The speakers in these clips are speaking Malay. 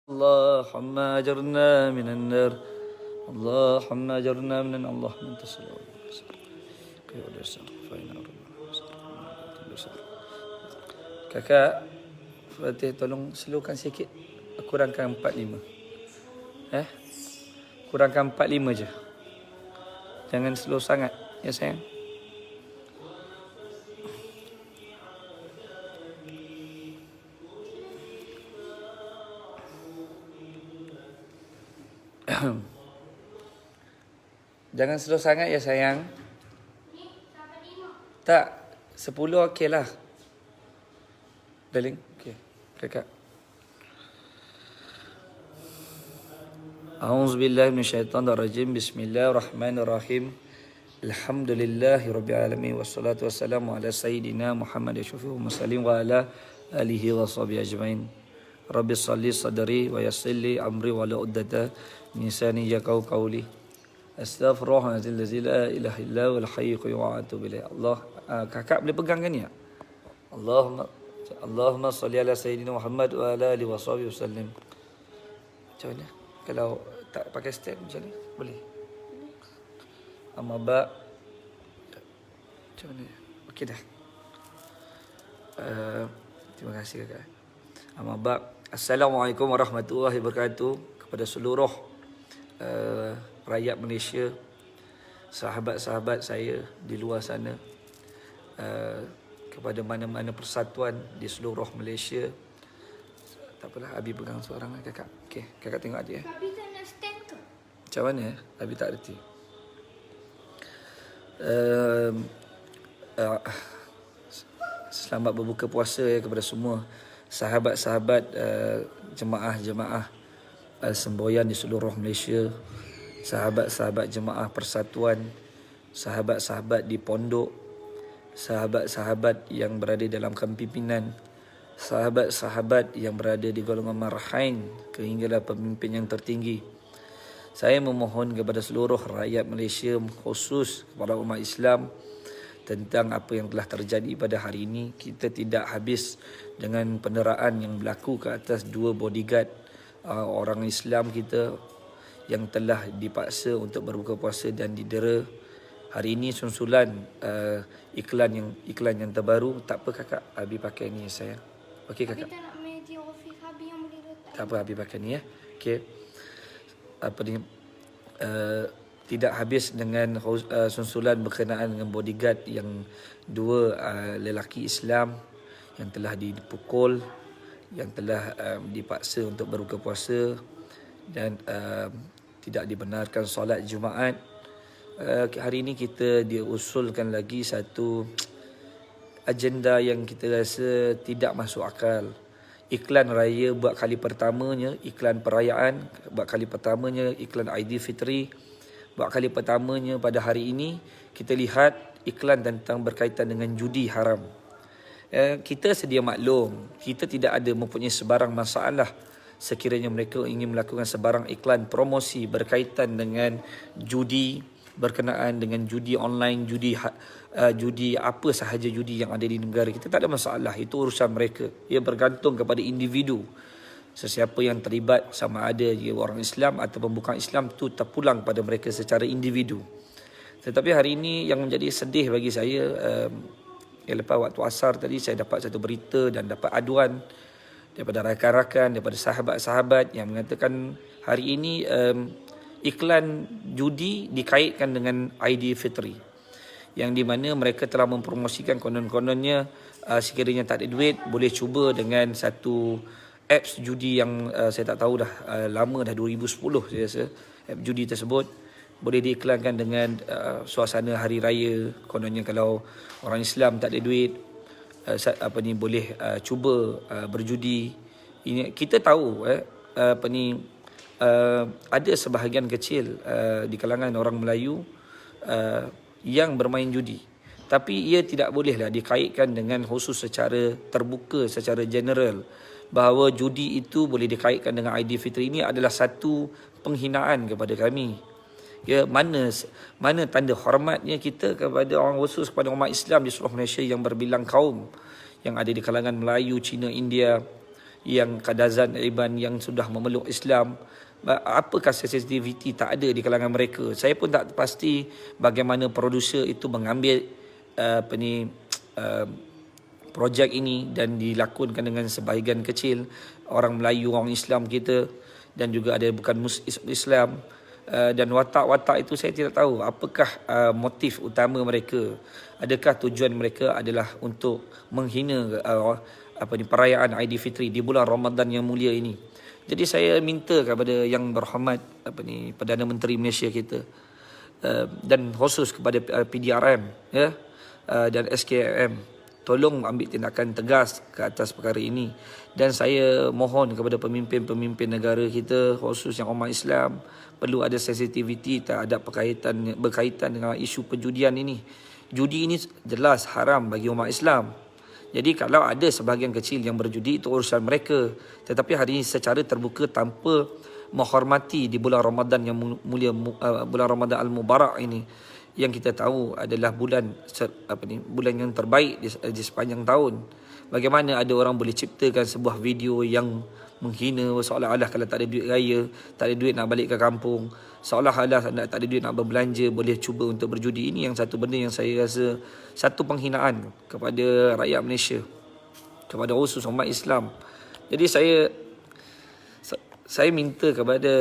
اللهم أجرنا من النار اللهم أجرنا من النار اللهم أنت السلام Kakak Fatih tolong slowkan sikit. Kurangkan 45. Kurangkan 45 je. Jangan slow sangat ya sayang. Jangan slow sangat ya sayang. Tak, 10 okey lah. Darling, okey. Kakak. A'udzubillahi minasyaitonirrajim. Bismillahirrahmanirrahim. Alhamdulillahi rabbil alamin wassalatu wassalamu ala sayyidina Muhammad asyrafil mursalin wa ala alihi wa sahbihi ajmain. Rabbi shalli sadri wa yassir li amri wa la uddata min lisani yaqau qawli. Astaghfirullahaladzim la ilaha illa wal hayyul qayyum wa atubu ilaih. Allah, kakak boleh pegang kan ya? Allahumma salli ala sayyidina Muhammad wa ala alihi wa sahbihi wasallam. Macam mana? Kalau tak pakai stand macam ni boleh. Amma ba. Macam mana? Okey dah. Terima kasih kakak. Amma ba. Assalamualaikum warahmatullahi wabarakatuh kepada seluruh rakyat Malaysia, sahabat-sahabat saya di luar sana, kepada mana-mana persatuan di seluruh Malaysia. Tak apalah, Abi pegang seorang lah kakak. Okey, kakak tengok aja ya. Abi tak nak stand tu. Macam mana? Abi tak reti. Selamat berbuka puasa ya kepada semua sahabat-sahabat jemaah-jemaah semboyan di seluruh Malaysia, sahabat-sahabat jemaah persatuan, sahabat-sahabat di pondok, sahabat-sahabat yang berada dalam kepimpinan, sahabat-sahabat yang berada di golongan marhain kehinggalah pemimpin yang tertinggi. Saya memohon kepada seluruh rakyat Malaysia, khusus kepada umat Islam, tentang apa yang telah terjadi pada hari ini. Kita tidak habis dengan penderaan yang berlaku ke atas dua bodyguard orang Islam kita yang telah dipaksa untuk berbuka puasa dan didera. Hari ini susulan iklan yang terbaru. Tak apa kakak, Abi pakai ni sayang. Okey kakak. Abi tak nak media office Abi yang boleh letak. Tak apa, Abi pakai ni ya. Okey. Apa ni? Tidak habis dengan susulan berkenaan dengan bodyguard yang dua lelaki Islam yang telah dipukul, yang telah dipaksa untuk berbuka puasa dan tidak dibenarkan solat Jumaat. Hari ini kita diusulkan lagi satu agenda yang kita rasa tidak masuk akal. Iklan raya buat kali pertamanya, iklan perayaan buat kali pertamanya, iklan Aidilfitri buat kali pertamanya pada hari ini kita lihat iklan tentang berkaitan dengan judi haram. Kita sedia maklum, kita tidak ada mempunyai sebarang masalah sekiranya mereka ingin melakukan sebarang iklan promosi berkaitan dengan judi, berkenaan dengan judi online, judi apa sahaja judi yang ada di negara kita, tak ada masalah. Itu urusan mereka. Ia bergantung kepada individu. Sesiapa yang terlibat, sama ada dia orang Islam ataupun bukan Islam, tu terpulang pada mereka secara individu. Tetapi hari ini yang menjadi sedih bagi saya, lepas waktu asar tadi saya dapat satu berita dan dapat aduan daripada rakan-rakan, daripada sahabat-sahabat yang mengatakan hari ini iklan judi dikaitkan dengan Aidilfitri, yang di mana mereka telah mempromosikan konon-kononnya sekiranya tak ada duit boleh cuba dengan satu apps judi yang saya tak tahu dah lama dah, 2010 saya rasa. App judi tersebut boleh diiklankan dengan suasana hari raya. Kononnya kalau orang Islam tak ada duit boleh cuba berjudi. Ini kita tahu ada sebahagian kecil di kalangan orang Melayu yang bermain judi, tapi ia tidak bolehlah dikaitkan dengan khusus secara terbuka, secara general, bahawa judi itu boleh dikaitkan dengan Aidilfitri. Ini adalah satu penghinaan kepada kami. Ya, mana tanda hormatnya kita kepada orang, khusus kepada umat Islam di seluruh Malaysia yang berbilang kaum, yang ada di kalangan Melayu, Cina, India, yang kadazan iban yang sudah memeluk Islam. Apakah sensitivity tak ada di kalangan mereka? Saya pun tak pasti bagaimana produser itu mengambil projek ini dan dilakonkan dengan sebahagian kecil orang Melayu, orang Islam kita, dan juga ada bukan Islam. Dan watak-watak itu saya tidak tahu apakah motif utama mereka. Adakah tujuan mereka adalah untuk menghina perayaan Aidilfitri di bulan Ramadan yang mulia ini. Jadi saya minta kepada yang berhormat Perdana Menteri Malaysia kita, dan khusus kepada PDRM ya, dan SKM, tolong ambil tindakan tegas ke atas perkara ini. Dan saya mohon kepada pemimpin-pemimpin negara kita, khusus yang umat Islam, perlu ada sensitiviti terhadap berkaitan dengan isu perjudian ini. Judi ini jelas haram bagi umat Islam. Jadi kalau ada sebahagian kecil yang berjudi, itu urusan mereka. Tetapi hari ini secara terbuka tanpa menghormati di bulan Ramadan yang mulia, bulan Ramadan Al-Mubarak ini, yang kita tahu adalah bulan yang terbaik di sepanjang tahun. Bagaimana ada orang boleh ciptakan sebuah video yang menghina, seolah-olah kalau tak ada duit raya, tak ada duit nak balik ke kampung, seolah-olah tak ada duit nak berbelanja, boleh cuba untuk berjudi. Ini yang satu benda yang saya rasa satu penghinaan kepada rakyat Malaysia, kepada khusus umat Islam. Jadi saya minta kepada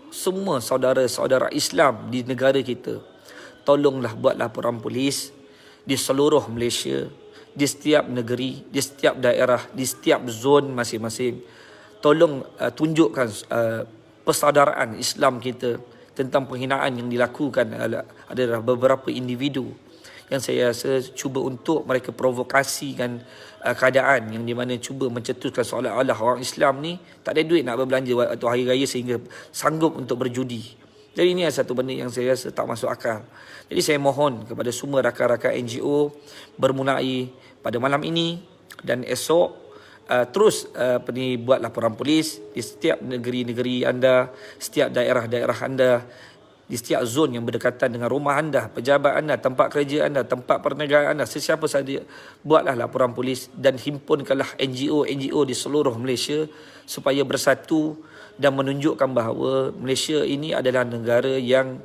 semua saudara-saudara Islam di negara kita, tolonglah buat laporan polis di seluruh Malaysia, di setiap negeri, di setiap daerah, di setiap zon masing-masing. Tolong tunjukkan persaudaraan Islam kita tentang penghinaan yang dilakukan adalah beberapa individu yang saya rasa cuba untuk mereka provokasikan keadaan yang di mana cuba mencetuskan seolah-olah orang Islam ni tak ada duit nak berbelanja waktu hari raya sehingga sanggup untuk berjudi. Jadi ini adalah satu benda yang saya rasa tak masuk akal. Jadi saya mohon kepada semua rakan-rakan NGO bermunai pada malam ini dan esok, terus buat laporan polis di setiap negeri-negeri anda, setiap daerah-daerah anda, di setiap zon yang berdekatan dengan rumah anda, pejabat anda, tempat kerja anda, tempat perniagaan anda, sesiapa sahaja, buatlah laporan polis dan himpunkanlah NGO di seluruh Malaysia supaya bersatu dan menunjukkan bahawa Malaysia ini adalah negara yang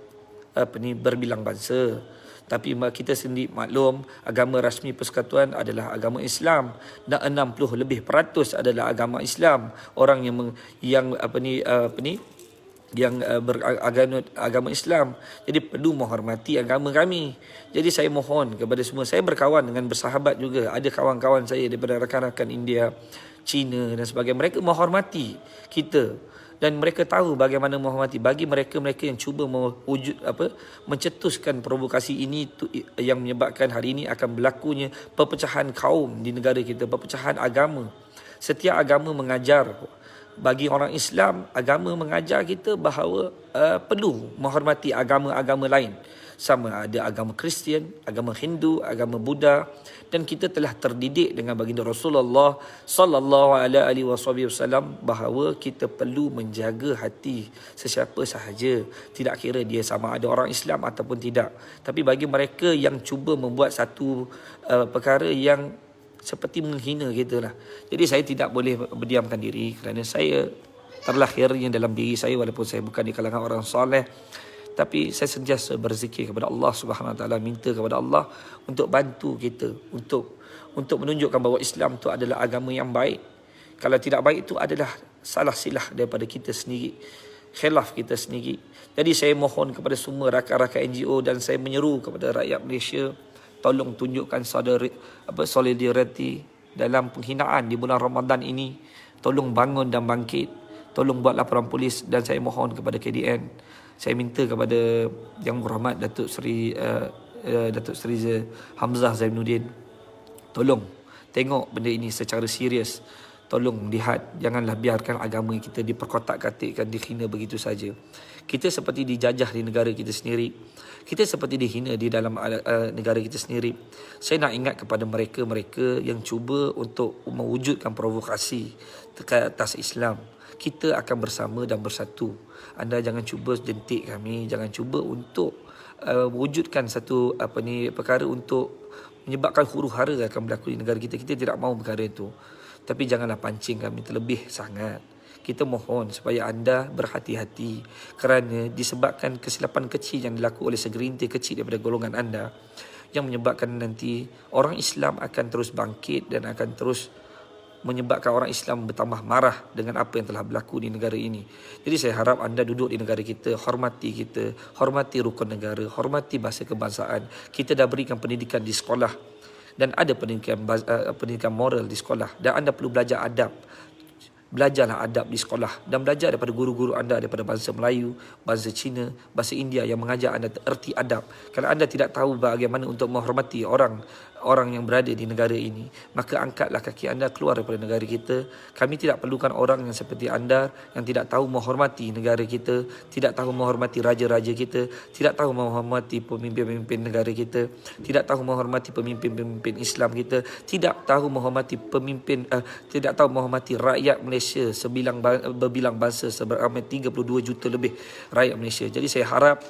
berbilang bangsa. Tapi kita sendiri maklum, agama rasmi persekutuan adalah agama Islam dan 60% lebih adalah agama Islam. Orang yang beragama Islam. Jadi perlu menghormati agama kami. Jadi saya mohon kepada semua, saya berkawan dengan bersahabat juga, ada kawan-kawan saya daripada rakan-rakan India, China dan sebagainya. Mereka menghormati kita dan mereka tahu bagaimana menghormati. Bagi mereka yang cuba mencetuskan provokasi ini yang menyebabkan hari ini akan berlakunya perpecahan kaum di negara kita, perpecahan agama. Setiap agama mengajar, bagi orang Islam, agama mengajar kita bahawa perlu menghormati agama-agama lain. Sama ada agama Kristian, agama Hindu, agama Buddha, dan kita telah terdidik dengan baginda Rasulullah sallallahu alaihi wasallam bahawa kita perlu menjaga hati sesiapa sahaja, tidak kira dia sama ada orang Islam ataupun tidak. Tapi bagi mereka yang cuba membuat satu perkara yang seperti menghina kita lah. Jadi saya tidak boleh berdiamkan diri kerana saya terlahirnya dalam diri saya, walaupun saya bukan di kalangan orang soleh, tapi saya sentiasa berzikir kepada Allah Subhanahu Wa Taala, minta kepada Allah untuk bantu kita untuk menunjukkan bahawa Islam itu adalah agama yang baik. Kalau tidak baik itu adalah salah silah daripada kita sendiri, khilaf kita sendiri. Jadi saya mohon kepada semua rakan-rakan NGO dan saya menyeru kepada rakyat Malaysia, tolong tunjukkan solidariti dalam penghinaan di bulan Ramadan ini. Tolong bangun dan bangkit. Tolong buat laporan polis. Dan saya mohon kepada KDN, saya minta kepada Yang Berhormat Datuk Seri Hamzah Zainuddin, tolong tengok benda ini secara serius. Tolong lihat, janganlah biarkan agama kita diperkotak-katikkan, dihina begitu saja. Kita seperti dijajah di negara kita sendiri. Kita seperti dihina di dalam negara kita sendiri. Saya nak ingat kepada mereka yang cuba untuk mewujudkan provokasi ke atas Islam. Kita akan bersama dan bersatu. Anda jangan cuba jentik kami, jangan cuba untuk wujudkan satu perkara untuk menyebabkan huru-hara akan berlaku di negara kita. Kita tidak mahu perkara itu. Tapi janganlah pancing kami terlebih sangat. Kita mohon supaya anda berhati-hati kerana disebabkan kesilapan kecil yang dilakukan oleh segelintir kecil daripada golongan anda yang menyebabkan nanti orang Islam akan terus bangkit dan akan terus menyebabkan orang Islam bertambah marah dengan apa yang telah berlaku di negara ini. Jadi saya harap anda duduk di negara kita, hormati rukun negara, hormati bahasa kebangsaan. Kita dah berikan pendidikan di sekolah dan ada pendidikan moral di sekolah dan anda perlu belajar adab. Belajarlah adab di sekolah dan belajar daripada guru-guru anda daripada bangsa Melayu, bangsa Cina, bangsa India yang mengajar anda erti adab. Kalau anda tidak tahu bagaimana untuk menghormati orang yang berada di negara ini, maka angkatlah kaki anda keluar daripada negara kita. Kami tidak perlukan orang yang seperti anda yang tidak tahu menghormati negara kita, tidak tahu menghormati raja-raja kita, tidak tahu menghormati pemimpin-pemimpin negara kita, tidak tahu menghormati pemimpin-pemimpin Islam kita, tidak tahu menghormati tidak tahu menghormati rakyat Malaysia berbilang bangsa seberamai 32 juta lebih rakyat Malaysia. Jadi saya harap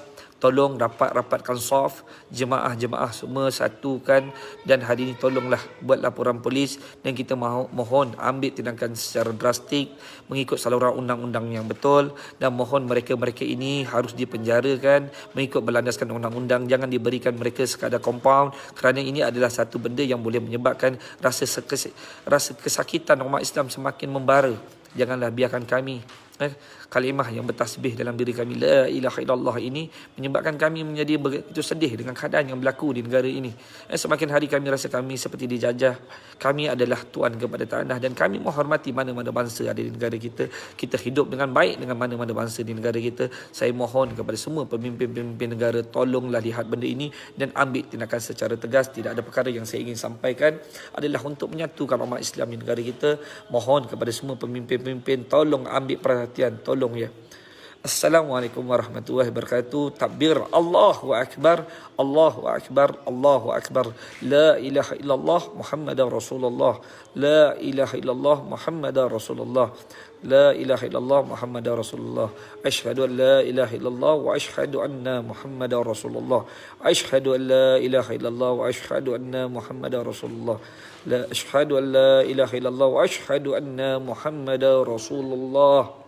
tolong rapatkan soft, jemaah-jemaah semua satukan dan hari ini tolonglah buat laporan polis dan kita mohon ambil tindakan secara drastik mengikut saluran undang-undang yang betul dan mohon mereka-mereka ini harus dipenjarakan mengikut berlandaskan undang-undang. Jangan diberikan mereka sekadar compound kerana ini adalah satu benda yang boleh menyebabkan rasa kesakitan umat Islam semakin membara. Janganlah biarkan kami kalimah yang bertasbih dalam diri kami, la ilaha illallah, ini menyebabkan kami menjadi begitu sedih dengan keadaan yang berlaku di negara ini. Semakin hari kami rasa kami seperti dijajah. Kami adalah tuan kepada tanah dan kami menghormati mana-mana bangsa ada di negara kita. Kita hidup dengan baik dengan mana-mana bangsa di negara kita. Saya mohon kepada semua pemimpin-pemimpin negara, tolonglah lihat benda ini dan ambil tindakan secara tegas. Tidak ada perkara yang saya ingin sampaikan adalah untuk menyatukan umat Islam di negara kita. Mohon kepada semua pemimpin-pemimpin, tolong ambil perhatian, tolong ya. Assalamualaikum warahmatullahi wabarakatuh. Takbir, Allahu Akbar, Allahu Akbar, Allahu Akbar. La ilaha illallah Muhammadar Rasulullah. La ilaha illallah Muhammadar Rasulullah. La ilaha illallah Muhammadar Rasulullah. Ashhadu an la ilaha illallah wa ashhadu anna Muhammadar Rasulullah. Ashhadu an la ilaha illallah wa ashhadu anna Muhammadar Rasulullah. La ashhadu an la ilaha illallah wa ashhadu anna Muhammadar Rasulullah.